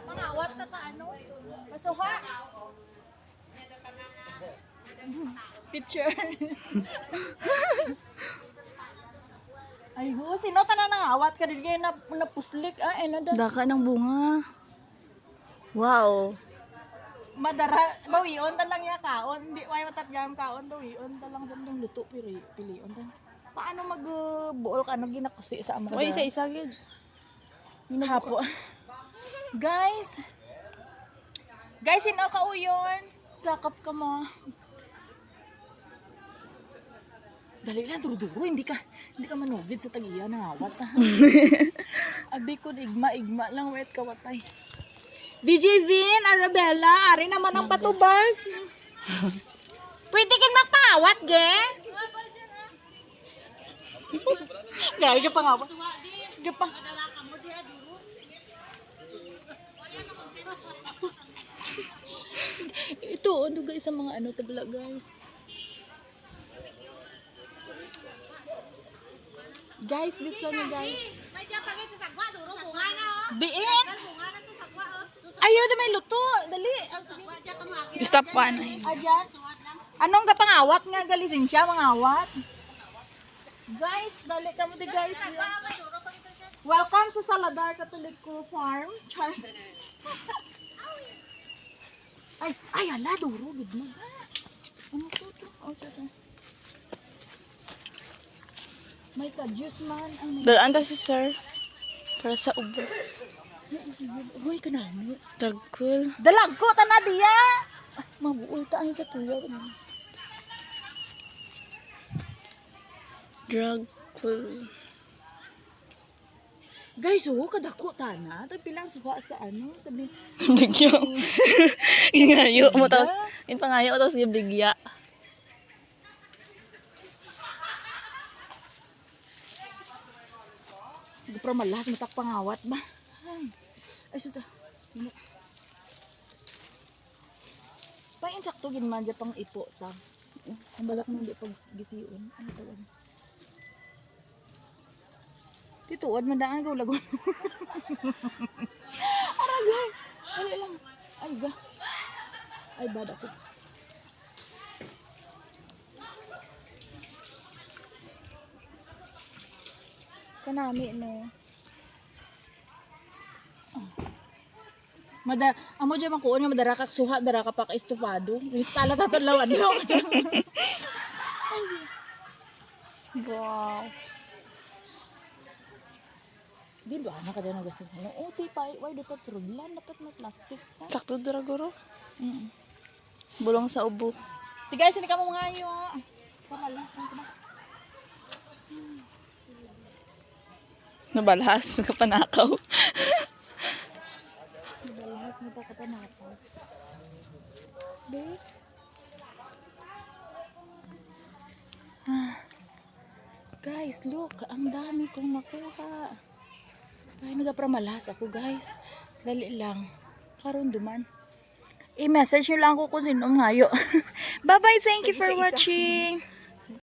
Mangawat na ka ano? Masuha. Picture. Ay, sino tanan nang awat ka din kayo na puslik Daka ng bunga. Wow. madara bawion ta lang ya kaon hindi way matatgam kaon bawion ta lang sa mong luto pilion ta. Paano magbuol ka ano ginakusi sa amo? Oy, isa-isa gid. Hapo. Guys, sino ka uyon? Sakap ka mo. Dali lang, duro-duro. Hindi ka manugid sa tagiya na awat. Abi ko, igma lang, wet ka watay. DJ Vin, Arabella, ari naman ang patubas. Pwede kin magpawat, ge? Gaya ka pangawat. Gaya pa. Ito, ano guys, sa mga ano tabla guys. Guys, gusto niyo guys. Diin! Ayaw na may luto. Dali. Stop one. Ayan. Anong kapangawat nga galisin siya, mangawat? Guys, dali ka mo di guys. Welcome sa Saladar Catolico Farm. Charles. Ay, ala, duro, gid mo. Ano to? Oh, sasa. May ka-juice man. Dalaan ta si sir. Para sa ubo. Hoy, kanami. Tagkul. Dalag ko, tana diya. Mabuol ta ay sa tuyo. Dragkul. Guys, kadako tana. Tagpilang suha sa ano, sabi. Bligya. Ingayo mo tapos. Pangayo tapos yung bligya. Hindi pa malas, matak pangawat ba? Ay, susa. Pain sakto ginman dyan pang ipo ta. Ang balak mo hindi pag gisiyon. Ano tawag? Tituod, mandaan ka ulagon. Aragay! Dali lang. Ay, ga. Ay, bad ako. Kanami, no. Amo dyan makuon nga madara kak suha, dara ka pa ka estupado. Instala tatalawan no. Wow. Di ba na ka dyan nagasing. Ano, uti pa, why dutot suruglan, dapat na plastic. Sakto dira guro. Bulong sa ubo. Di guys, hindi ka mo mga iyo. Pamalas mo na. Nabalhas, kapanakaw. Nabalhas mo ta kapanakaw. Di? Guys, look, ang dami kong nakuha. Ay, nagapramalakas ako guys. Dali lang. Karon duman. I-message nyo lang ako kung sinong ngayo. Bye-bye, thank you for watching.